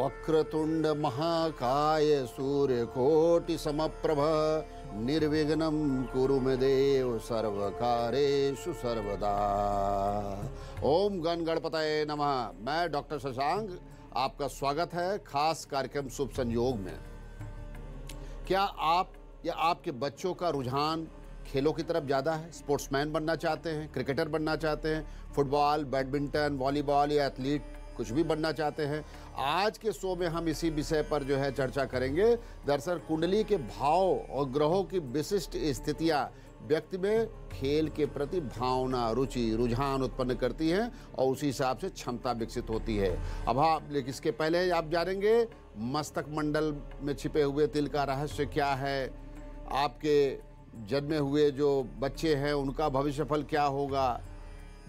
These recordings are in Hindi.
वक्रतुंड महाकाय सूर्यकोटि समप्रभ निर्विघ्नं कुरु मे देव सर्वकारेषु सर्वदा। ओम गण गणपतये नमः। मैं डॉक्टर शशांक, आपका स्वागत है खास कार्यक्रम शुभ संयोग में। क्या आप या आपके बच्चों का रुझान खेलों की तरफ ज़्यादा है? स्पोर्ट्समैन बनना चाहते हैं, क्रिकेटर बनना चाहते हैं, फुटबॉल, बैडमिंटन, वॉलीबॉल या एथलीट कुछ भी बनना चाहते हैं? आज के शो में हम इसी विषय पर चर्चा करेंगे। दरअसल कुंडली के भाव और ग्रहों की विशिष्ट स्थितियां व्यक्ति में खेल के प्रति भावना, रुचि, रुझान उत्पन्न करती हैं और उसी हिसाब से क्षमता विकसित होती है। अब आप इसके पहले आप जानेंगे मस्तक मंडल में छिपे हुए तिल का रहस्य क्या है, आपके जन्मे हुए जो बच्चे हैं उनका भविष्य फल क्या होगा,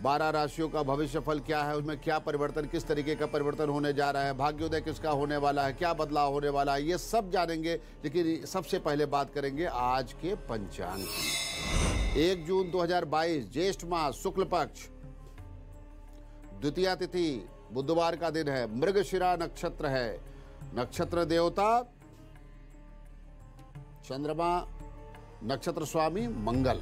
12 राशियों का भविष्य फल क्या है, उसमें क्या परिवर्तन, किस तरीके का परिवर्तन होने जा रहा है, भाग्योदय किसका होने वाला है, क्या बदलाव होने वाला है, ये सब जानेंगे। लेकिन सबसे पहले बात करेंगे आज के पंचांग की। 1 जून 2022 ज्येष्ठ मास शुक्ल पक्ष, द्वितीया तिथि, बुधवार का दिन है, मृगशिरा नक्षत्र है, नक्षत्र देवता चंद्रमा, नक्षत्र स्वामी मंगल,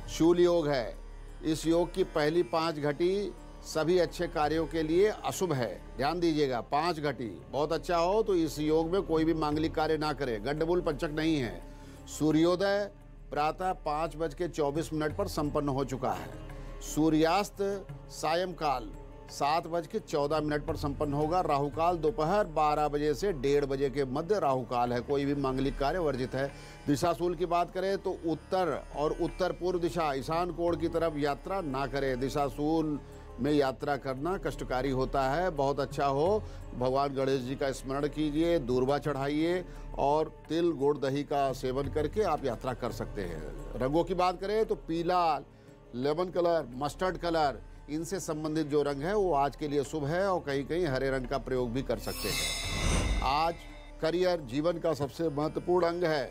शूल योग है। इस योग की पहली 5 घटी सभी अच्छे कार्यों के लिए अशुभ है, ध्यान दीजिएगा। 5 घटी बहुत अच्छा हो तो इस योग में कोई भी मांगलिक कार्य ना करें, गंडमूल पंचक नहीं है। सूर्योदय प्रातः 5:24 पर संपन्न हो चुका है। सूर्यास्त सायंकाल 7:14 पर संपन्न होगा। राहुकाल दोपहर 12 बजे से 1:30 बजे के मध्य राहुकाल है, कोई भी मांगलिक कार्य वर्जित है। दिशाशूल की बात करें तो उत्तर और उत्तर पूर्व दिशा, ईशान कोण की तरफ यात्रा ना करें। दिशाशूल में यात्रा करना कष्टकारी होता है। बहुत अच्छा हो, भगवान गणेश जी का स्मरण कीजिए, दूर्वा चढ़ाइए और तिल गुड़ दही का सेवन करके आप यात्रा कर सकते हैं। रंगों की बात करें तो पीला, लेमन कलर, मस्टर्ड कलर, इनसे संबंधित जो रंग है वो आज के लिए शुभ है और कहीं कहीं हरे रंग का प्रयोग भी कर सकते हैं। आज करियर जीवन का सबसे महत्वपूर्ण अंग है।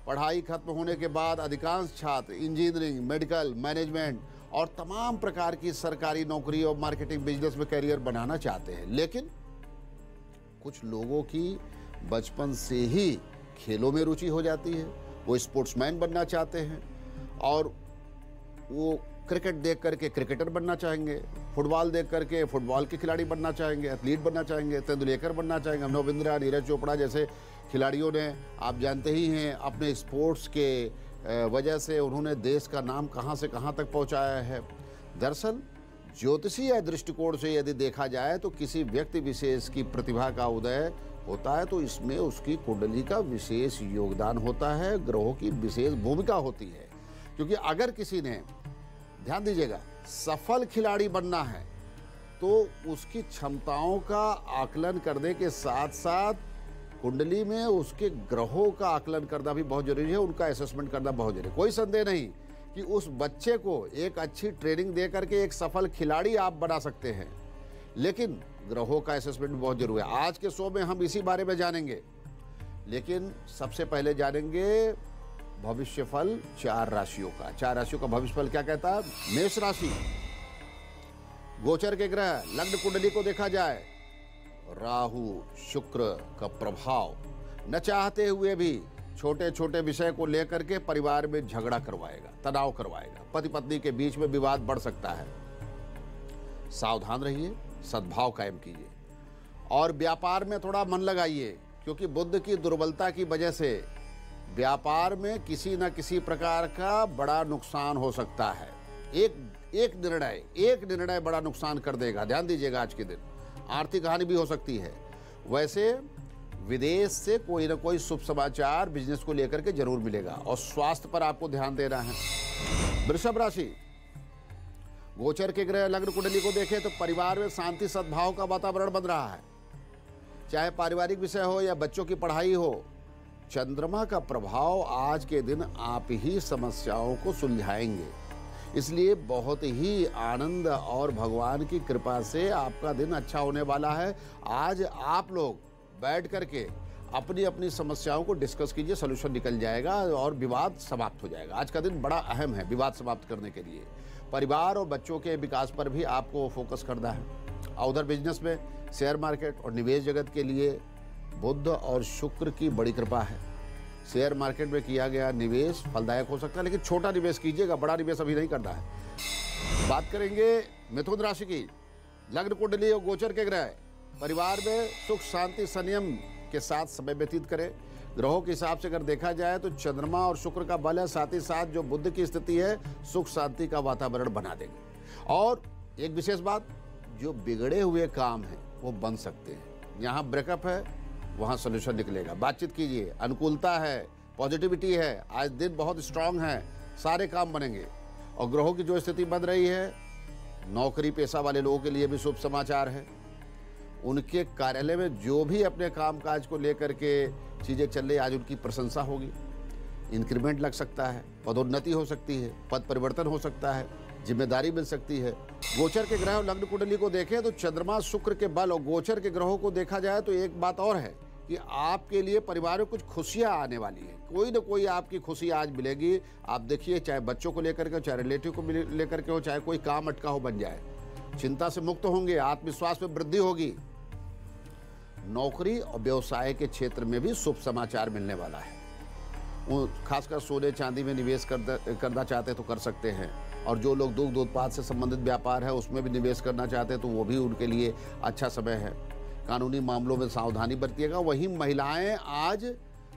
पढ़ाई खत्म होने के बाद अधिकांश छात्र इंजीनियरिंग, मेडिकल, मैनेजमेंट और तमाम प्रकार की सरकारी नौकरी और मार्केटिंग बिजनेस में करियर बनाना चाहते हैं। लेकिन कुछ लोगों की बचपन से ही खेलों में रुचि हो जाती है, वो स्पोर्ट्समैन बनना चाहते हैं और वो क्रिकेट देख करके क्रिकेटर बनना चाहेंगे, फुटबॉल देख करके फुटबॉल के खिलाड़ी बनना चाहेंगे, एथलीट बनना चाहेंगे, तेंदुलेकर बनना चाहेंगे। अभिनव बिंद्रा, नीरज चोपड़ा जैसे खिलाड़ियों ने, आप जानते ही हैं, अपने स्पोर्ट्स के वजह से उन्होंने देश का नाम कहां से कहां तक पहुंचाया है। दरअसल ज्योतिषीय दृष्टिकोण से यदि देखा जाए तो किसी व्यक्ति विशेष की प्रतिभा का उदय होता है तो इसमें उसकी कुंडली का विशेष योगदान होता है, ग्रहों की विशेष भूमिका होती है। क्योंकि अगर किसी ने, ध्यान दीजिएगा, सफल खिलाड़ी बनना है तो उसकी क्षमताओं का आकलन करने के साथ साथ कुंडली में उसके ग्रहों का आकलन करना भी बहुत जरूरी है, उनका असेसमेंट करना बहुत जरूरी है। कोई संदेह नहीं कि उस बच्चे को एक अच्छी ट्रेनिंग दे करके एक सफल खिलाड़ी आप बना सकते हैं, लेकिन ग्रहों का असेसमेंट भी बहुत जरूरी है। आज के शो में हम इसी बारे में जानेंगे, लेकिन सबसे पहले जानेंगे भविष्य फल 4 राशियों का। 4 राशियों का भविष्य फल क्या कहता है? मेष राशि, गोचर के ग्रह लग्न कुंडली को देखा जाए, राहु शुक्र का प्रभाव न चाहते हुए भी छोटे छोटे विषय को लेकर के परिवार में झगड़ा करवाएगा, तनाव करवाएगा, पति पत्नी के बीच में विवाद बढ़ सकता है। सावधान रहिए, सद्भाव कायम कीजिए और व्यापार में थोड़ा मन लगाइए, क्योंकि बुध की दुर्बलता की वजह से व्यापार में किसी न किसी प्रकार का बड़ा नुकसान हो सकता है। एक निर्णय बड़ा नुकसान कर देगा, ध्यान दीजिएगा। आज के दिन आर्थिक हानि भी हो सकती है। वैसे विदेश से कोई न कोई शुभ समाचार बिजनेस को लेकर के जरूर मिलेगा और स्वास्थ्य पर आपको ध्यान देना है। वृषभ राशि, गोचर के ग्रह लग्न कुंडली को देखें तो परिवार में शांति सद्भाव का वातावरण बन रहा है, चाहे पारिवारिक विषय हो या बच्चों की पढ़ाई हो। चंद्रमा का प्रभाव आज के दिन आप ही समस्याओं को सुलझाएंगे, इसलिए बहुत ही आनंद और भगवान की कृपा से आपका दिन अच्छा होने वाला है। आज आप लोग बैठ करके अपनी अपनी समस्याओं को डिस्कस कीजिए, सोल्यूशन निकल जाएगा और विवाद समाप्त हो जाएगा। आज का दिन बड़ा अहम है विवाद समाप्त करने के लिए। परिवार और बच्चों के विकास पर भी आपको फोकस करना है। और उधर बिजनेस में शेयर मार्केट और निवेश जगत के लिए बुध और शुक्र की बड़ी कृपा है। शेयर मार्केट में किया गया निवेश फलदायक हो सकता है, लेकिन छोटा निवेश कीजिएगा, बड़ा निवेश अभी नहीं करना है। बात करेंगे मिथुन राशि की। लग्न कुंडली और गोचर के ग्रह परिवार में सुख शांति संयम के साथ समय व्यतीत करें। ग्रहों के हिसाब से अगर देखा जाए तो चंद्रमा और शुक्र का बल है, साथ ही साथ जो बुध की स्थिति है सुख शांति का वातावरण बना देंगे। और एक विशेष बात, जो बिगड़े हुए काम हैं वो बन सकते हैं। यहाँ ब्रेकअप है, वहाँ सोल्यूशन निकलेगा। बातचीत कीजिए, अनुकूलता है, पॉजिटिविटी है, आज दिन बहुत स्ट्रांग है, सारे काम बनेंगे। और ग्रहों की जो स्थिति बन रही है, नौकरी पेशा वाले लोगों के लिए भी शुभ समाचार है। उनके कार्यालय में जो भी अपने काम काज को लेकर के चीज़ें चल रही, आज उनकी प्रशंसा होगी। इंक्रीमेंट लग सकता है, पदोन्नति हो सकती है, पद परिवर्तन हो सकता है, जिम्मेदारी मिल सकती है। गोचर के ग्रह और लग्न कुंडली को देखें तो चंद्रमा शुक्र के बल और गोचर के ग्रहों को देखा जाए तो एक बात और है कि आपके लिए परिवार में कुछ खुशियां आने वाली है। कोई ना कोई आपकी खुशी आज मिलेगी। आप देखिए, चाहे बच्चों को लेकर के हो, चाहे रिलेटिव को लेकर के हो, चाहे कोई काम अटका हो बन जाए। चिंता से मुक्त होंगे, आत्मविश्वास में वृद्धि होगी। नौकरी और व्यवसाय के क्षेत्र में भी शुभ समाचार मिलने वाला है। वो खासकर सोने चांदी में निवेश करना चाहते तो कर सकते हैं। और जो लोग दुग्ध उत्पाद से संबंधित व्यापार है उसमें भी निवेश करना चाहते हैं तो वो भी उनके लिए अच्छा समय है। कानूनी मामलों में सावधानी बरतिएगा। वहीं महिलाएं आज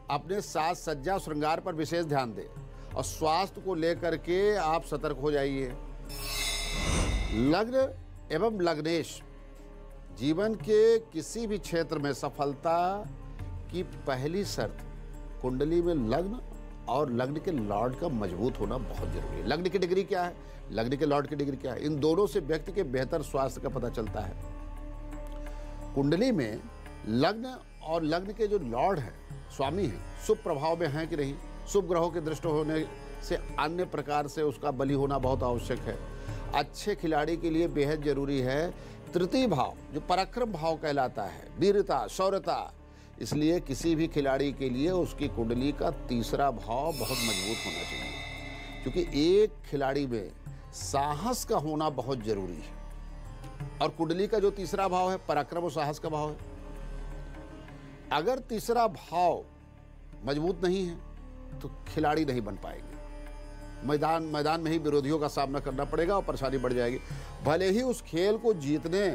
अपने साज सज्जा श्रृंगार पर विशेष ध्यान दें और स्वास्थ्य को लेकर के आप सतर्क हो जाइए। लग्न एवं लग्नेश जीवन के किसी भी क्षेत्र में सफलता की पहली शर्त कुंडली में लग्न और लग्न के लॉर्ड का मजबूत होना बहुत जरूरी है। लग्न की डिग्री क्या है, लग्न के लॉर्ड की डिग्री क्या है, इन दोनों से व्यक्ति के बेहतर स्वास्थ्य का पता चलता है। कुंडली में लग्न और लग्न के जो लॉर्ड हैं, स्वामी हैं, शुभ प्रभाव में हैं कि नहीं, शुभ ग्रहों के दृष्ट होने से अन्य प्रकार से उसका बली होना बहुत आवश्यक है। अच्छे खिलाड़ी के लिए बेहद जरूरी है तृतीय भाव, जो पराक्रम भाव कहलाता है, वीरता, शौर्यता। इसलिए किसी भी खिलाड़ी के लिए उसकी कुंडली का तीसरा भाव बहुत मजबूत होना चाहिए, क्योंकि एक खिलाड़ी में साहस का होना बहुत जरूरी है। और कुंडली का जो तीसरा भाव है पराक्रम और साहस का भाव है। अगर तीसरा भाव मजबूत नहीं है तो खिलाड़ी नहीं बन पाएंगे। मैदान में ही विरोधियों का सामना करना पड़ेगा और परेशानी बढ़ जाएगी। भले ही उस खेल को जीतने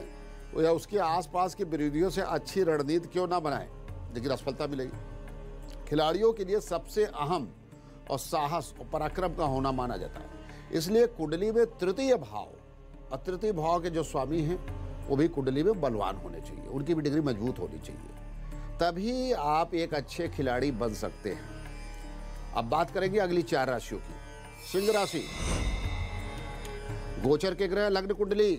या उसके आसपास के विरोधियों से अच्छी रणनीति क्यों ना बनाए, लेकिन असफलता मिलेगी। खिलाड़ियों के लिए सबसे अहम और साहस और पराक्रम का होना माना जाता है। इसलिए कुंडली में तृतीय भाव और तृतीय भाव के जो स्वामी हैं वो भी कुंडली में बलवान होने चाहिए, उनकी भी डिग्री मजबूत होनी चाहिए, तभी आप एक अच्छे खिलाड़ी बन सकते हैं। अब बात करेंगे अगली 4 राशियों की। सिंह राशि, गोचर के ग्रह लग्न कुंडली,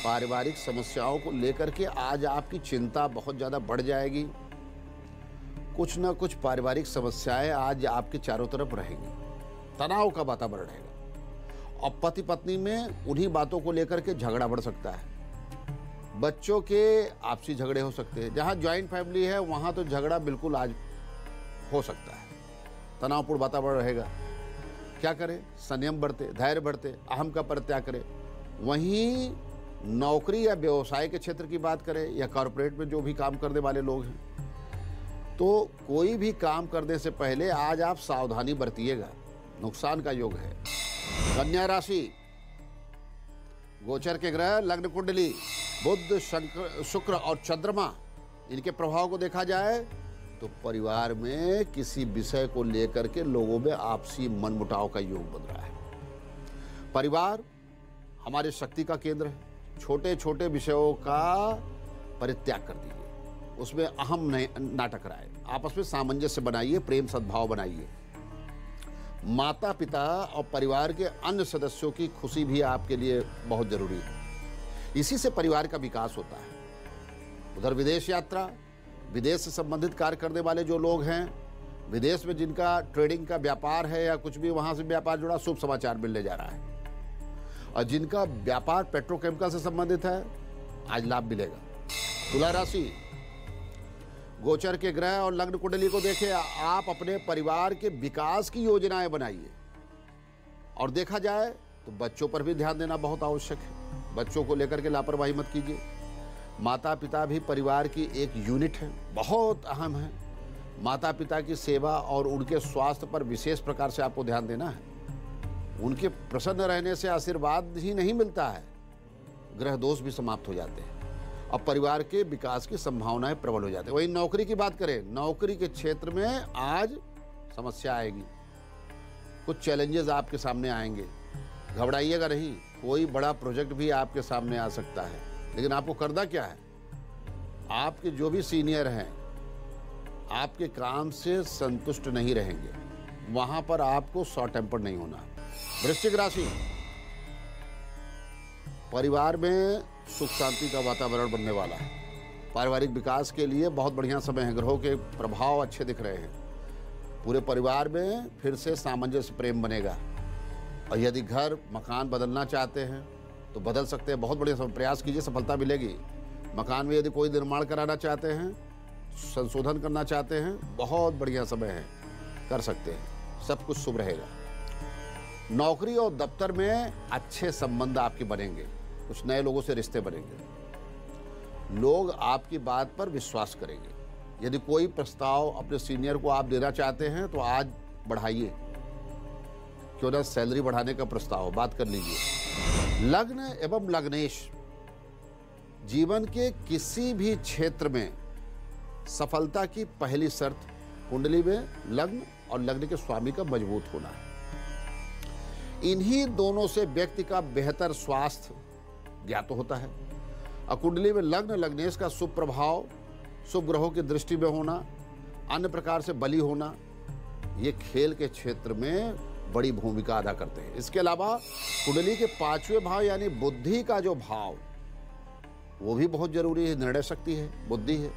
पारिवारिक समस्याओं को लेकर के आज आपकी चिंता बहुत ज्यादा बढ़ जाएगी। कुछ ना कुछ पारिवारिक समस्याएं आज आपके चारों तरफ रहेंगी, तनाव का वातावरण रहेगा और पति पत्नी में उन्हीं बातों को लेकर के झगड़ा बढ़ सकता है। बच्चों के आपसी झगड़े हो सकते हैं। जहां ज्वाइंट फैमिली है वहां तो झगड़ा बिल्कुल आज हो सकता है, तनावपूर्ण वातावरण रहेगा। क्या करें, संयम बरते, धैर्य बरते, अहम का परित्याग करें। वहीं नौकरी या व्यवसाय के क्षेत्र की बात करें या कॉर्पोरेट में जो भी काम करने वाले लोग हैं, तो कोई भी काम करने से पहले आज आप सावधानी बरतिएगा, नुकसान का योग है। कन्या राशि, गोचर के ग्रह लग्न कुंडली, बुध, शुक्र और चंद्रमा, इनके प्रभाव को देखा जाए तो परिवार में किसी विषय को लेकर के लोगों में आपसी मनमुटाव का योग बन रहा है। परिवार हमारी शक्ति का केंद्र है। छोटे छोटे विषयों का परित्याग कर दीजिए, उसमें अहम ना टकराए, आपस में सामंजस्य बनाइए, प्रेम सद्भाव बनाइए। माता पिता और परिवार के अन्य सदस्यों की खुशी भी आपके लिए बहुत जरूरी है। इसी से परिवार का विकास होता है। उधर विदेश यात्रा, विदेश से संबंधित कार्य करने वाले जो लोग हैं, विदेश में जिनका ट्रेडिंग का व्यापार है या कुछ भी वहां से व्यापार जुड़ा, शुभ समाचार मिलने जा रहा है। और जिनका व्यापार पेट्रोकेमिकल से संबंधित है, आज लाभ मिलेगा। तुला राशि, गोचर के ग्रह और लग्न कुंडली को देखें, आप अपने परिवार के विकास की योजनाएं बनाइए। और देखा जाए तो बच्चों पर भी ध्यान देना बहुत आवश्यक है। बच्चों को लेकर के लापरवाही मत कीजिए। माता पिता भी परिवार की एक यूनिट है, बहुत अहम है। माता पिता की सेवा और उनके स्वास्थ्य पर विशेष प्रकार से आपको ध्यान देना है। उनके प्रसन्न रहने से आशीर्वाद ही नहीं मिलता है, ग्रह दोष भी समाप्त हो जाते हैं और परिवार के विकास की संभावनाएं प्रबल हो जाती है। वही नौकरी की बात करें, नौकरी के क्षेत्र में आज समस्या आएगी, कुछ चैलेंजेस आपके सामने आएंगे। घबराइएगा नहीं, कोई बड़ा प्रोजेक्ट भी आपके सामने आ सकता है, लेकिन आपको करना क्या है, आपके जो भी सीनियर हैं आपके काम से संतुष्ट नहीं रहेंगे, वहां पर आपको शॉर्ट टेम्पर नहीं होना। वृश्चिक राशि, परिवार में सुख शांति का वातावरण बनने वाला है। पारिवारिक विकास के लिए बहुत बढ़िया समय है, ग्रहों के प्रभाव अच्छे दिख रहे हैं। पूरे परिवार में फिर से सामंजस्य प्रेम बनेगा और यदि घर मकान बदलना चाहते हैं तो बदल सकते हैं, बहुत बढ़िया समय, प्रयास कीजिए, सफलता मिलेगी। मकान में यदि कोई निर्माण कराना चाहते हैं, संशोधन करना चाहते हैं, बहुत बढ़िया समय है, कर सकते हैं, सब कुछ शुभ रहेगा। नौकरी और दफ्तर में अच्छे संबंध आपके बनेंगे, कुछ नए लोगों से रिश्ते बनेंगे, लोग आपकी बात पर विश्वास करेंगे। यदि कोई प्रस्ताव अपने सीनियर को आप देना चाहते हैं तो आज बढ़ाइए, क्यों ना सैलरी बढ़ाने का प्रस्ताव, बात कर लीजिए। लग्न एवं लग्नेश, जीवन के किसी भी क्षेत्र में सफलता की पहली शर्त कुंडली में लग्न और लग्न के स्वामी का मजबूत होना है। इन्हीं दोनों से व्यक्ति का बेहतर स्वास्थ्य ज्ञात होता है। और कुंडली में लग्न लग्नेश का शुभ प्रभाव, शुभ ग्रहों की दृष्टि में होना, अन्य प्रकार से बली होना, ये खेल के क्षेत्र में बड़ी भूमिका अदा करते हैं। इसके अलावा कुंडली के 5वें भाव यानी बुद्धि का जो भाव, वो भी बहुत जरूरी है। निर्णय शक्ति है, बुद्धि है,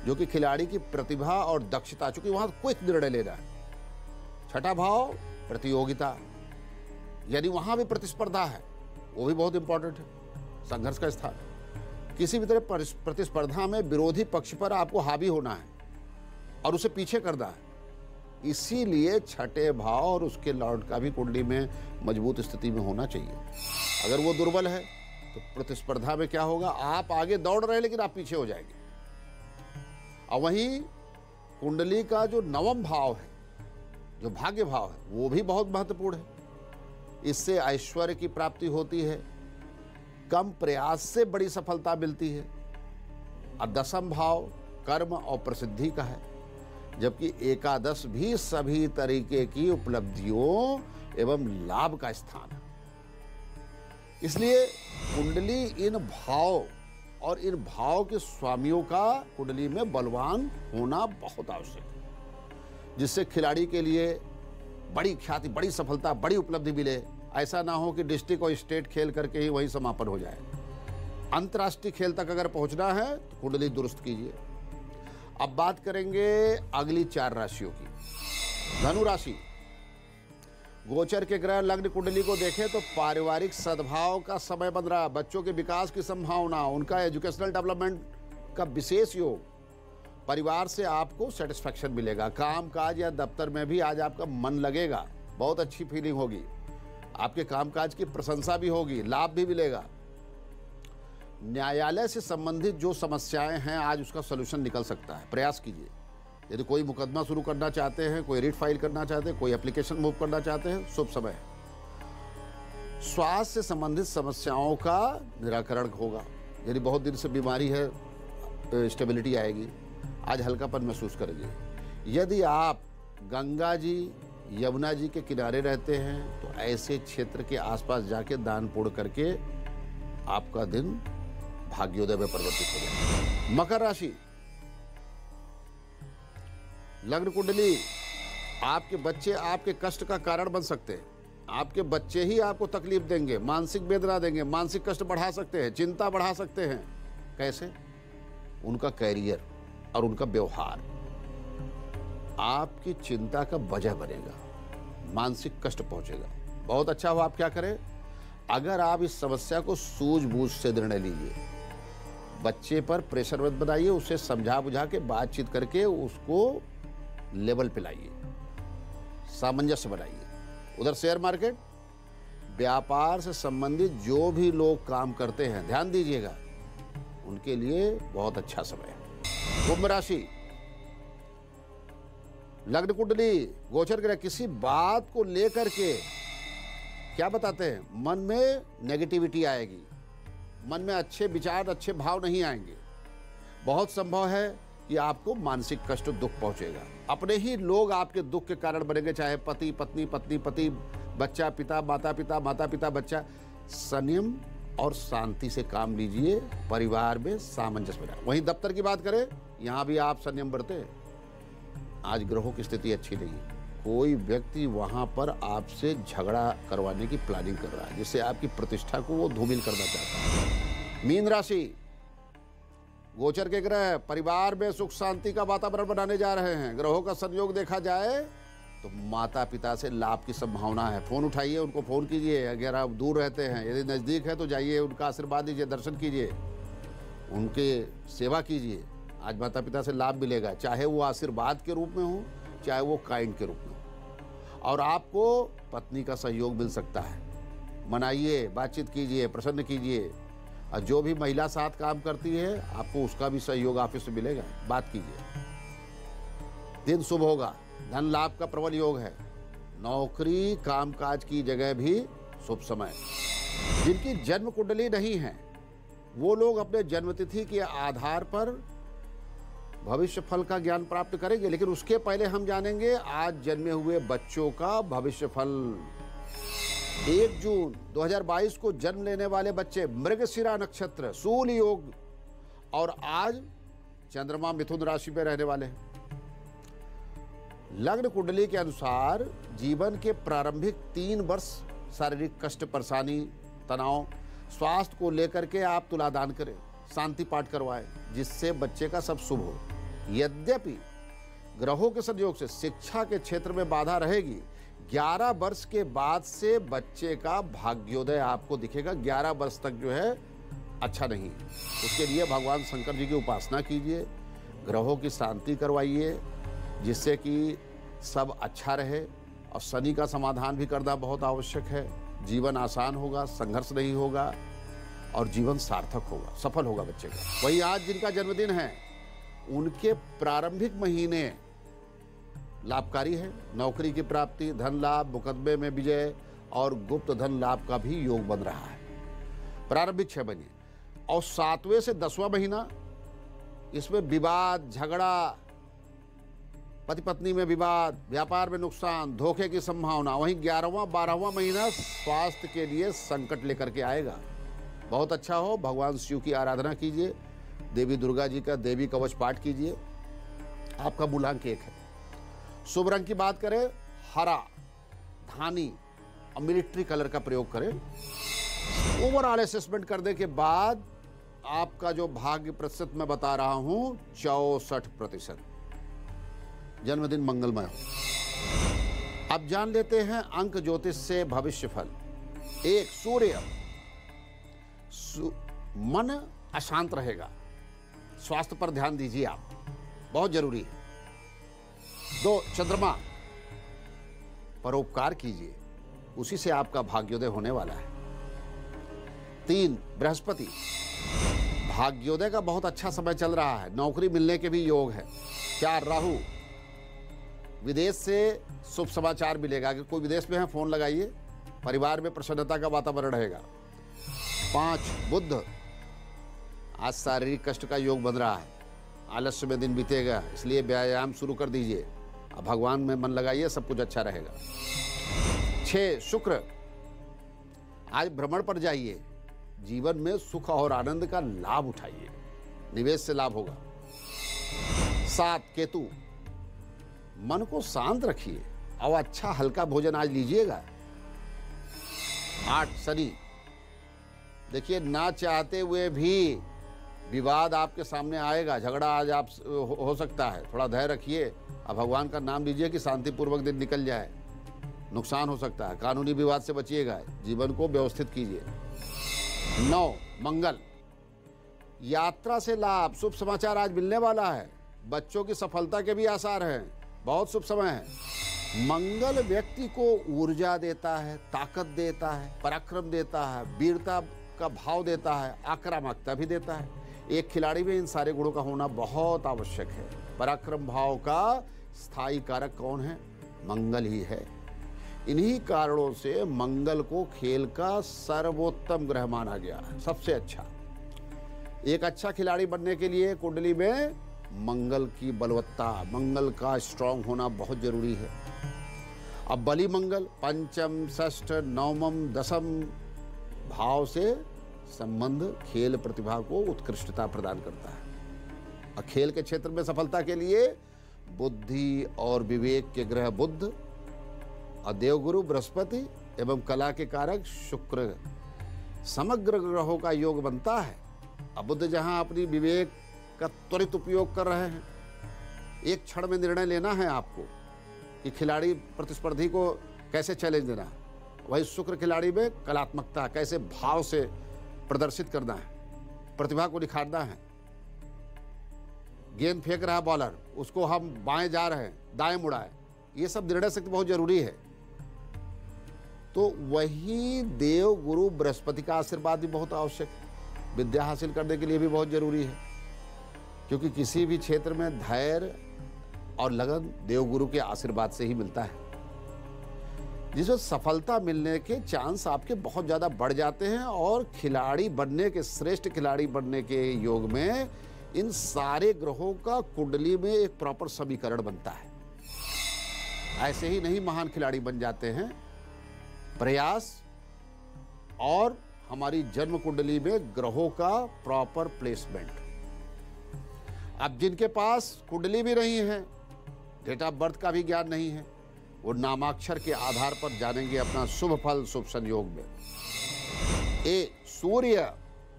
जो कि खिलाड़ी की प्रतिभा और दक्षता, चूंकि वहां क्विक निर्णय लेना है। 6ठा भाव प्रतियोगिता, यानी वहां भी प्रतिस्पर्धा है, वो भी बहुत इंपॉर्टेंट है, संघर्ष का स्थान। किसी भी तरह प्रतिस्पर्धा में विरोधी पक्ष पर आपको हावी होना है और उसे पीछे करना है। इसीलिए 6ठे भाव और उसके लॉर्ड का भी कुंडली में मजबूत स्थिति में होना चाहिए। अगर वो दुर्बल है तो प्रतिस्पर्धा में क्या होगा, आप आगे दौड़ रहे हैं लेकिन आप पीछे हो जाएंगे। और वहीं कुंडली का जो 9वां भाव है, जो भाग्य भाव है, वो भी बहुत महत्वपूर्ण है। इससे ऐश्वर्य की प्राप्ति होती है, कम प्रयास से बड़ी सफलता मिलती है। और 10वां भाव कर्म और प्रसिद्धि का है, जबकि एकादश भी सभी तरीके की उपलब्धियों एवं लाभ का स्थान है। इसलिए कुंडली इन भाव और इन भाव के स्वामियों का कुंडली में बलवान होना बहुत आवश्यक है, जिससे खिलाड़ी के लिए बड़ी ख्याति, बड़ी सफलता, बड़ी उपलब्धि मिले। ऐसा ना हो कि डिस्ट्रिक्ट और स्टेट खेल करके ही वही समापन हो जाए। अंतर्राष्ट्रीय खेल तक अगर पहुंचना है तो कुंडली दुरुस्त कीजिए। अब बात करेंगे अगली 4 राशियों की। धनु राशि, गोचर के ग्रह लग्न कुंडली को देखें तो पारिवारिक सद्भाव का समय बन रहा, बच्चों के विकास की संभावना, उनका एजुकेशनल डेवलपमेंट का विशेष योग, परिवार से आपको सेटिस्फैक्शन मिलेगा। काम काज या दफ्तर में भी आज आपका मन लगेगा, बहुत अच्छी फीलिंग होगी, आपके कामकाज की प्रशंसा भी होगी, लाभ भी मिलेगा। न्यायालय से संबंधित जो समस्याएं हैं आज उसका सलूशन निकल सकता है, प्रयास कीजिए। यदि कोई मुकदमा शुरू करना चाहते हैं, कोई रिट फाइल करना चाहते हैं, कोई एप्लीकेशन मूव करना चाहते हैं, शुभ समय है। स्वास्थ्य से संबंधित समस्याओं का निराकरण होगा। यदि बहुत दिन से बीमारी है, स्टेबिलिटी आएगी, आज हल्कापन महसूस करेंगे। यदि आप गंगा जी, यमुना जी के किनारे रहते हैं तो ऐसे क्षेत्र के आसपास जाके दान पुण्य करके आपका दिन भाग्योदय में परिवर्तित हो जाएगा। मकर राशि, लग्न कुंडली, आपके बच्चे आपके कष्ट का कारण बन सकते हैं। आपके बच्चे ही आपको तकलीफ देंगे, मानसिक वेदना देंगे, मानसिक कष्ट बढ़ा सकते हैं, चिंता बढ़ा सकते हैं। कैसे? उनका कैरियर और उनका व्यवहार आपकी चिंता का वजह बनेगा, मानसिक कष्ट पहुंचेगा। बहुत अच्छा हो, आप क्या करें, अगर आप इस समस्या को सूझबूझ से निर्णय लीजिए, बच्चे पर प्रेशर मत बनाइए, उसे समझा बुझा के बातचीत करके उसको लेवल पे लाइए, सामंजस्य बनाइए। उधर शेयर मार्केट, व्यापार से संबंधित जो भी लोग काम करते हैं, ध्यान दीजिएगा, उनके लिए बहुत अच्छा समय है। कुंभ राशि, लग्न कुंडली गोचर ग्रह किसी बात को लेकर के क्या बताते हैं, मन में नेगेटिविटी आएगी, मन में अच्छे विचार अच्छे भाव नहीं आएंगे। बहुत संभव है कि आपको मानसिक कष्ट दुख पहुंचेगा। अपने ही लोग आपके दुख के कारण बनेंगे, चाहे पति पत्नी, पत्नी पति, बच्चा पिता, माता पिता, माता पिता बच्चा। संयम और शांति से काम लीजिए, परिवार में सामंजस्य बना। वहीं दफ्तर की बात करें, यहाँ भी आप संयम बरतें। आज ग्रहों की स्थिति अच्छी नहीं है। कोई व्यक्ति वहां पर आपसे झगड़ा करवाने की प्लानिंग कर रहा है, जिससे आपकी प्रतिष्ठा को वो धूमिल करना चाहता है। मीन राशि, गोचर के ग्रह परिवार में सुख शांति का वातावरण बनाने जा रहे हैं। ग्रहों का संयोग देखा जाए तो माता पिता से लाभ की संभावना है। फोन उठाइए, उनको फोन कीजिए। अगर आप दूर रहते हैं, यदि नजदीक है तो जाइए, उनका आशीर्वाद दीजिए, दर्शन कीजिए, उनके सेवा कीजिए। आज माता पिता से लाभ मिलेगा, चाहे वो आशीर्वाद के रूप में हो, चाहे वो काइंड के रूप में हो। और आपको पत्नी का सहयोग मिल सकता है। मनाइए, बातचीत कीजिए, प्रसन्न कीजिए। और जो भी महिला साथ काम करती है, आपको उसका भी सहयोग ऑफिस में मिलेगा, बात कीजिए। दिन शुभ होगा, धन लाभ का प्रबल योग है। नौकरी कामकाज की जगह भी शुभ समय। जिनकी जन्म कुंडली नहीं है वो लोग अपने जन्मतिथि के आधार पर भविष्य फल का ज्ञान प्राप्त करेंगे। लेकिन उसके पहले हम जानेंगे आज जन्मे हुए बच्चों का भविष्य फल। 1 जून 2022 को जन्म लेने वाले बच्चे, मृगशिरा नक्षत्र, सूल योग, और आज चंद्रमा मिथुन राशि में रहने वाले हैं। लग्न कुंडली के अनुसार जीवन के प्रारंभिक 3 वर्ष शारीरिक कष्ट, परेशानी, तनाव, स्वास्थ्य को लेकर के आप तुलादान करें, शांति पाठ करवाएं, जिससे बच्चे का सब शुभ हो। यद्यपि ग्रहों के संयोग से शिक्षा के क्षेत्र में बाधा रहेगी, 11 वर्ष के बाद से बच्चे का भाग्योदय आपको दिखेगा। 11 वर्ष तक जो है अच्छा नहीं है। उसके लिए भगवान शंकर जी की उपासना कीजिए, ग्रहों की शांति करवाइए, जिससे कि सब अच्छा रहे। और शनि का समाधान भी करना बहुत आवश्यक है। जीवन आसान होगा, संघर्ष नहीं होगा और जीवन सार्थक होगा, सफल होगा बच्चे का। वही आज जिनका जन्मदिन है उनके प्रारंभिक महीने लाभकारी है। नौकरी की प्राप्ति, धन लाभ, मुकदमे में विजय और गुप्त धन लाभ का भी योग बन रहा है। प्रारंभिक 6 महीने और 7वें से 10वां महीना, इसमें विवाद, झगड़ा, पति पत्नी में विवाद, व्यापार में नुकसान, धोखे की संभावना। वहीं 11वां 12वां महीना स्वास्थ्य के लिए संकट लेकर के आएगा। बहुत अच्छा हो, भगवान शिव की आराधना कीजिए, देवी दुर्गा जी का देवी कवच पाठ कीजिए। आपका मूलांक 1 है। शुभ रंग की बात करें, हरा, धानी और मिलिट्री कलर का प्रयोग करें। ओवरऑल असेसमेंट करने के बाद आपका जो भाग्य प्रतिशत मैं बता रहा हूं 64%। जन्मदिन मंगलमय हो। अब जान लेते हैं अंक ज्योतिष से भविष्य फल। 1, सूर्य, मन अशांत रहेगा, स्वास्थ्य पर ध्यान दीजिए आप, बहुत जरूरी है। 2, चंद्रमा, परोपकार कीजिए, उसी से आपका भाग्योदय होने वाला है। 3, बृहस्पति, भाग्योदय का बहुत अच्छा समय चल रहा है, नौकरी मिलने के भी योग है। 4, राहु, विदेश से शुभ समाचार मिलेगा। अगर कोई विदेश में है फोन लगाइए, परिवार में प्रसन्नता का वातावरण रहेगा। 5, बुध, आज शारीरिक कष्ट का योग बन रहा है, आलस्य में दिन बीतेगा, इसलिए व्यायाम शुरू कर दीजिए, अब भगवान में मन लगाइए, सब कुछ अच्छा रहेगा। 6, शुक्र, आज भ्रमण पर जाइए, जीवन में सुख और आनंद का लाभ उठाइए, निवेश से लाभ होगा। 7, केतु, मन को शांत रखिए और अच्छा हल्का भोजन आज लीजिएगा। 8, शनि, देखिए ना चाहते हुए भी विवाद आपके सामने आएगा, झगड़ा आज आप हो सकता है, थोड़ा धैर्य रखिए और भगवान का नाम लीजिए कि शांतिपूर्वक दिन निकल जाए। नुकसान हो सकता है, कानूनी विवाद से बचिएगा, जीवन को व्यवस्थित कीजिए। 9, मंगल, यात्रा से लाभ, शुभ समाचार आज मिलने वाला है, बच्चों की सफलता के भी आसार हैं, बहुत शुभ समय है। मंगल व्यक्ति को ऊर्जा देता है, ताकत देता है, पराक्रम देता है, वीरता का भाव देता है, आक्रामकता भी देता है। एक खिलाड़ी में इन सारे गुणों का होना बहुत आवश्यक है। पराक्रम भाव का स्थायी कारक कौन है? मंगल ही है। इन्हीं कारणों से मंगल को खेल का सर्वोत्तम ग्रह माना गया है, सबसे अच्छा। एक अच्छा खिलाड़ी बनने के लिए कुंडली में मंगल की बलवत्ता, मंगल का स्ट्रांग होना बहुत जरूरी है। अब बली मंगल पंचम, षष्ठ, नवम, दशम भाव से संबंध देखेल प्रतिभा को उत्कृष्टता प्रदान करता है। और खेल के क्षेत्र में सफलता के लिए बुद्धि और विवेक के ग्रह बुध और देवगुरु बृहस्पति एवं कला के कारक शुक्र, समग्र ग्रहों का योग बनता है। अब बुध जहां अपनी विवेक का त्वरित उपयोग कर रहे हैं, एक क्षण में निर्णय लेना है आपको कि खिलाड़ी प्रतिस्पर्धी को कैसे चैलेंज देना है। वही शुक्र खिलाड़ी में कलात्मकता, कैसे भाव से प्रदर्शित करना है, प्रतिभा को निखारना है। गेंद फेंक रहा बॉलर, उसको हम बाएं जा रहे हैं, दाएं मुड़ाए, ये सब निर्णय शक्ति बहुत जरूरी है। तो वही देव गुरु बृहस्पति का आशीर्वाद भी बहुत आवश्यक है, विद्या हासिल करने के लिए भी बहुत जरूरी है। क्योंकि किसी भी क्षेत्र में धैर्य और लगन देवगुरु के आशीर्वाद से ही मिलता है, जिसमें सफलता मिलने के चांस आपके बहुत ज़्यादा बढ़ जाते हैं। और खिलाड़ी बनने के, श्रेष्ठ खिलाड़ी बनने के योग में इन सारे ग्रहों का कुंडली में एक प्रॉपर समीकरण बनता है। ऐसे ही नहीं महान खिलाड़ी बन जाते हैं, प्रयास और हमारी जन्म कुंडली में ग्रहों का प्रॉपर प्लेसमेंट। अब जिनके पास कुंडली भी नहीं है, डेट ऑफ बर्थ का भी ज्ञान नहीं है, वो नामाक्षर के आधार पर जानेंगे अपना शुभ फल शुभ संयोग में। ए, सूर्य,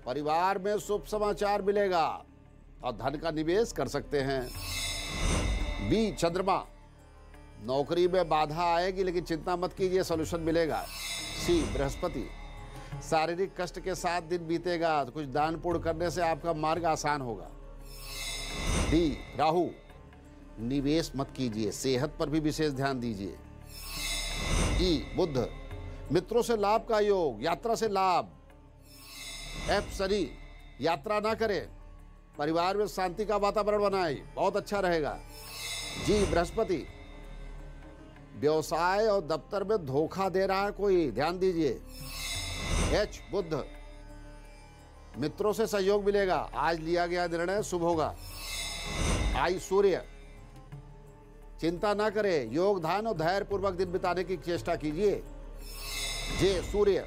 परिवार में शुभ समाचार मिलेगा और धन का निवेश कर सकते हैं। बी, चंद्रमा, नौकरी में बाधा आएगी लेकिन चिंता मत कीजिए, सॉल्यूशन मिलेगा। सी, बृहस्पति, शारीरिक कष्ट के साथ दिन बीतेगा, तो कुछ दान पुण्य करने से आपका मार्ग आसान होगा। डी, राहु, निवेश मत कीजिए, सेहत पर भी विशेष ध्यान दीजिए। ई, बुध, मित्रों से लाभ का योग, यात्रा से लाभ। एफ, शनि, यात्रा ना करें, परिवार में शांति का वातावरण बनाए, बहुत अच्छा रहेगा। जी, बृहस्पति, व्यवसाय और दफ्तर में धोखा दे रहा है कोई, ध्यान दीजिए। एच, बुध, मित्रों से सहयोग मिलेगा, आज लिया गया निर्णय शुभ होगा। आई, सूर्य, चिंता ना करें, योग ध्यान और धैर्य पूर्वक दिन बिताने की चेष्टा कीजिए। जे, सूर्य,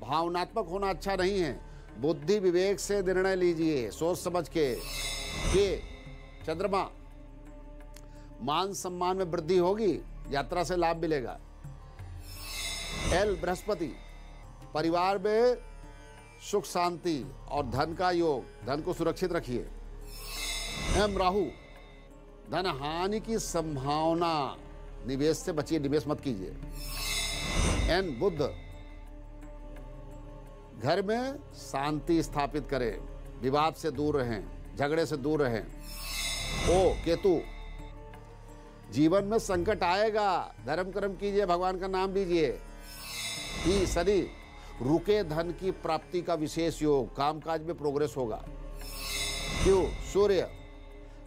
भावनात्मक होना अच्छा नहीं है, बुद्धि विवेक से निर्णय लीजिए, सोच समझ के। चंद्रमा, मान सम्मान में वृद्धि होगी, यात्रा से लाभ मिलेगा। एल, बृहस्पति, परिवार में सुख शांति और धन का योग, धन को सुरक्षित रखिए। एम, राहु, धन हानि की संभावना, निवेश से बचिए, निवेश मत कीजिए। एन, बुध, घर में शांति स्थापित करें, विवाद से दूर रहें, झगड़े से दूर रहें। ओ, केतु, जीवन में संकट आएगा, धर्म कर्म कीजिए, भगवान का नाम लीजिए। ई, शनि, रुके धन की प्राप्ति का विशेष योग, कामकाज में प्रोग्रेस होगा। क्यों, सूर्य,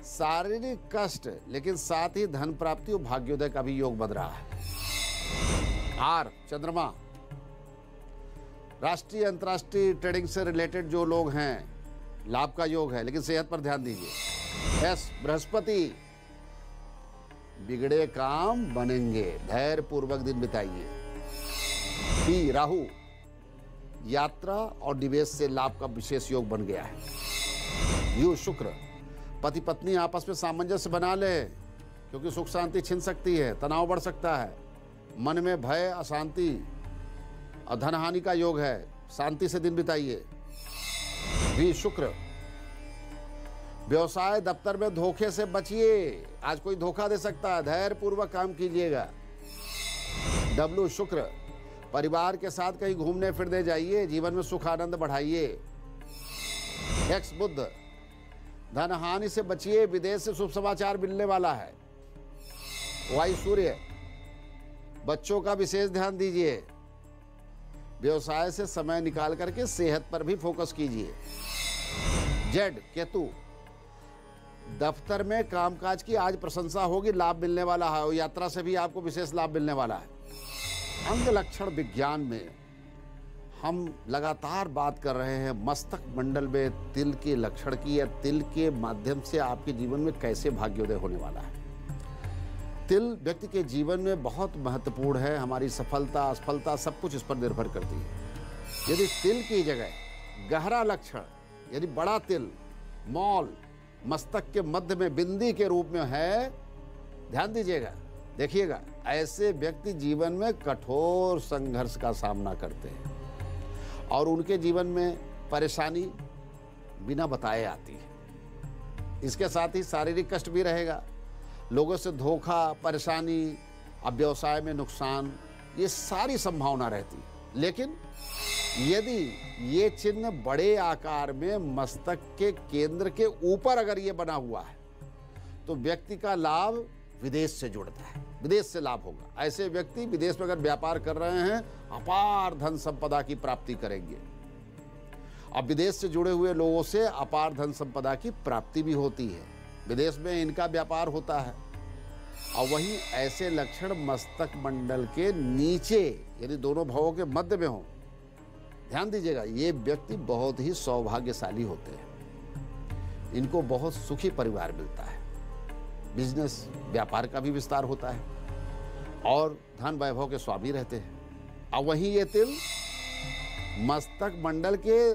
शारीरिक कष्ट लेकिन साथ ही धन प्राप्ति और भाग्योदय का भी योग बन रहा है। आर, चंद्रमा, राष्ट्रीय अंतर्राष्ट्रीय ट्रेडिंग से रिलेटेड जो लोग हैं, लाभ का योग है, लेकिन सेहत पर ध्यान दीजिए। एस, बृहस्पति, बिगड़े काम बनेंगे, धैर्य पूर्वक दिन बिताइए। पी, राहु, यात्रा और निवेश से लाभ का विशेष योग बन गया है। यू, शुक्र, पति पत्नी आपस में सामंजस्य बना ले, क्योंकि सुख शांति छिन सकती है, तनाव बढ़ सकता है, मन में भय, अशांति और धन हानि का योग है, शांति से दिन बिताइए। भी, शुक्र, व्यवसाय दफ्तर में धोखे से बचिए, आज कोई धोखा दे सकता है, धैर्य पूर्वक काम कीजिएगा। डब्ल्यू, शुक्र, परिवार के साथ कहीं घूमने फिरने जाइए, जीवन में सुख आनंद बढ़ाइए। एक्स, बुध, धन हानि से बचिए, विदेश से शुभ समाचार मिलने वाला है। वाई, सूर्य, बच्चों का विशेष ध्यान दीजिए, व्यवसाय से समय निकाल करके सेहत पर भी फोकस कीजिए। जेड केतु, दफ्तर में कामकाज की आज प्रशंसा होगी, लाभ मिलने वाला है और यात्रा से भी आपको विशेष लाभ मिलने वाला है। अंग लक्षण विज्ञान में हम लगातार बात कर रहे हैं मस्तक मंडल में तिल के लक्षण की, या तिल के माध्यम से आपके जीवन में कैसे भाग्योदय होने वाला है। तिल व्यक्ति के जीवन में बहुत महत्वपूर्ण है, हमारी सफलता असफलता सब कुछ इस पर निर्भर करती है। यदि तिल की जगह गहरा लक्षण यानी बड़ा तिल मौल मस्तक के मध्य में बिंदी के रूप में है, ध्यान दीजिएगा, देखिएगा, ऐसे व्यक्ति जीवन में कठोर संघर्ष का सामना करते हैं और उनके जीवन में परेशानी बिना बताए आती है। इसके साथ ही शारीरिक कष्ट भी रहेगा, लोगों से धोखा, परेशानी, अब व्यवसाय में नुकसान, ये सारी संभावना रहती है। लेकिन यदि ये चिन्ह बड़े आकार में मस्तक के केंद्र के ऊपर अगर ये बना हुआ है तो व्यक्ति का लाभ विदेश से जुड़ता है, विदेश से लाभ होगा। ऐसे व्यक्ति विदेश में अगर व्यापार कर रहे हैं अपार धन संपदा की प्राप्ति करेंगे। अब विदेश से जुड़े हुए लोगों से अपार धन संपदा की प्राप्ति भी होती है, विदेश में इनका व्यापार होता है। और वहीं ऐसे लक्षण मस्तक मंडल के नीचे यानी दोनों भावों के मध्य में हो, ध्यान दीजिएगा, ये व्यक्ति बहुत ही सौभाग्यशाली होते हैं, इनको बहुत सुखी परिवार मिलता है, बिजनेस व्यापार का भी विस्तार होता है और धन वैभव के स्वामी रहते हैं। और वहीं ये तिल मस्तक मंडल के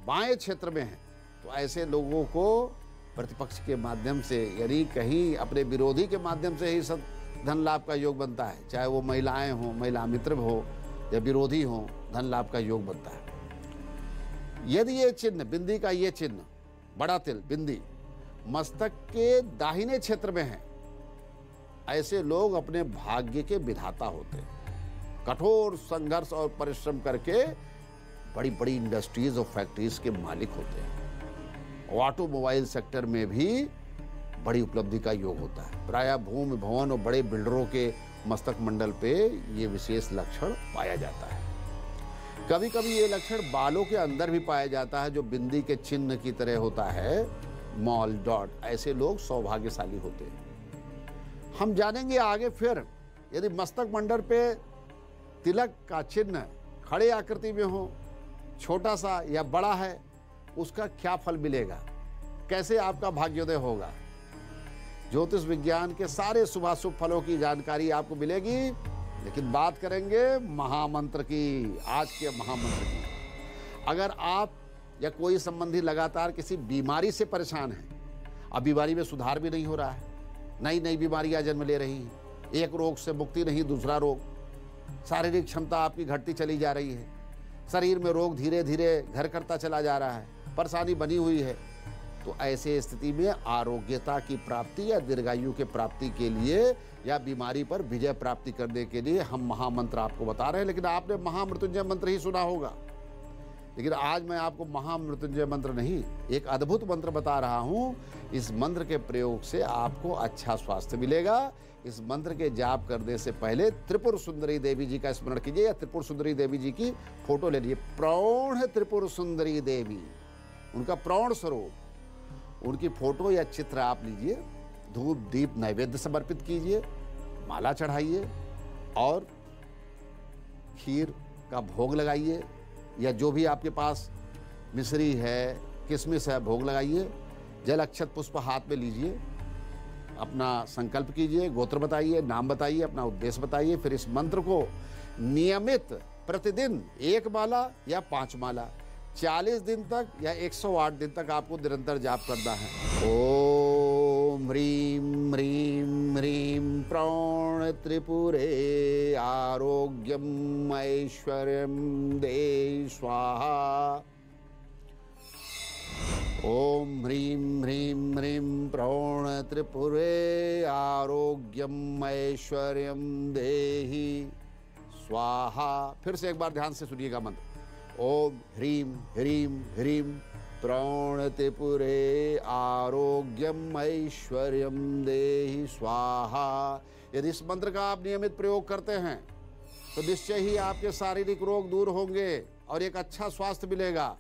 बाएं क्षेत्र में है तो ऐसे लोगों को प्रतिपक्ष के माध्यम से यानी कहीं अपने विरोधी के माध्यम से ही सब धन लाभ का योग बनता है, चाहे वो महिलाएं हों, महिला मित्र हो या विरोधी हों, धन लाभ का योग बनता है। यदि ये चिन्ह बिंदी का ये चिन्ह बड़ा तिल बिंदी मस्तक के दाहिने क्षेत्र में है, ऐसे लोग अपने भाग्य के विधाता होते हैं, कठोर संघर्ष और परिश्रम करके बड़ी बड़ी इंडस्ट्रीज और फैक्ट्रीज के मालिक होते हैं। ऑटोमोबाइल सेक्टर में भी बड़ी उपलब्धि का योग होता है। प्रायः भूमि भवन और बड़े बिल्डरों के मस्तक मंडल पे ये विशेष लक्षण पाया जाता है। कभी कभी ये लक्षण बालों के अंदर भी पाया जाता है, जो बिंदी के चिन्ह की तरह होता है, मॉल डॉट। ऐसे लोग सौभाग्यशाली होते हैं। हम जानेंगे आगे फिर यदि मस्तक मंडल पे तिलक का चिन्ह खड़े आकृति में हो, छोटा सा या बड़ा है, उसका क्या फल मिलेगा, कैसे आपका भाग्योदय होगा। ज्योतिष विज्ञान के सारे शुभाशुभ फलों की जानकारी आपको मिलेगी, लेकिन बात करेंगे महामंत्र की, आज के महामंत्र की। अगर आप या कोई संबंधी लगातार किसी बीमारी से परेशान है, अब बीमारी में सुधार भी नहीं हो रहा है, नई नई बीमारियां जन्म ले रही हैं, एक रोग से मुक्ति नहीं दूसरा रोग, शारीरिक क्षमता आपकी घटती चली जा रही है, शरीर में रोग धीरे धीरे घर करता चला जा रहा है, परेशानी बनी हुई है, तो ऐसे स्थिति में आरोग्यता की प्राप्ति या दीर्घायु के प्राप्ति के लिए या बीमारी पर विजय प्राप्ति करने के लिए हम महामंत्र आपको बता रहे हैं। लेकिन आपने महामृत्युंजय मंत्र ही सुना होगा, लेकिन आज मैं आपको महामृत्युंजय मंत्र नहीं, एक अद्भुत मंत्र बता रहा हूं। इस मंत्र के प्रयोग से आपको अच्छा स्वास्थ्य मिलेगा। इस मंत्र के जाप करने से पहले त्रिपुर सुंदरी देवी जी का स्मरण कीजिए या त्रिपुर सुंदरी देवी जी की फोटो ले लीजिए। प्रौढ़ त्रिपुर सुंदरी देवी, उनका प्रौढ़ स्वरूप, उनकी फोटो या चित्र आप लीजिए, धूप दीप नैवेद्य समर्पित कीजिए, माला चढ़ाइए और खीर का भोग लगाइए, या जो भी आपके पास मिश्री है, किशमिश है, भोग लगाइए। जल अक्षत पुष्प हाथ में लीजिए, अपना संकल्प कीजिए, गोत्र बताइए, नाम बताइए, अपना उद्देश्य बताइए। फिर इस मंत्र को नियमित प्रतिदिन 1 माला या 5 माला 40 दिन तक या 108 दिन तक आपको निरंतर जाप करना है। ओम ह्रीं ह्रीं ह्रीं प्रौढ़ त्रिपुरे आरोग्यम ऐश्वर्यम दे स्वाहा। ओम ह्रीं ह्रीं ह्रीं प्रौढ़ त्रिपुरे आरोग्यम ऐश्वर्यम देहि स्वाहा। फिर से एक बार ध्यान से सुनिएगा मंत्र। ओम ह्रीं ह्रीं ह्रीं प्रौढ़ त्रिपुरे आरोग्यम ऐश्वर्यम देहि स्वाहा। यदि इस मंत्र का आप नियमित प्रयोग करते हैं तो निश्चय ही आपके शारीरिक रोग दूर होंगे और एक अच्छा स्वास्थ्य मिलेगा।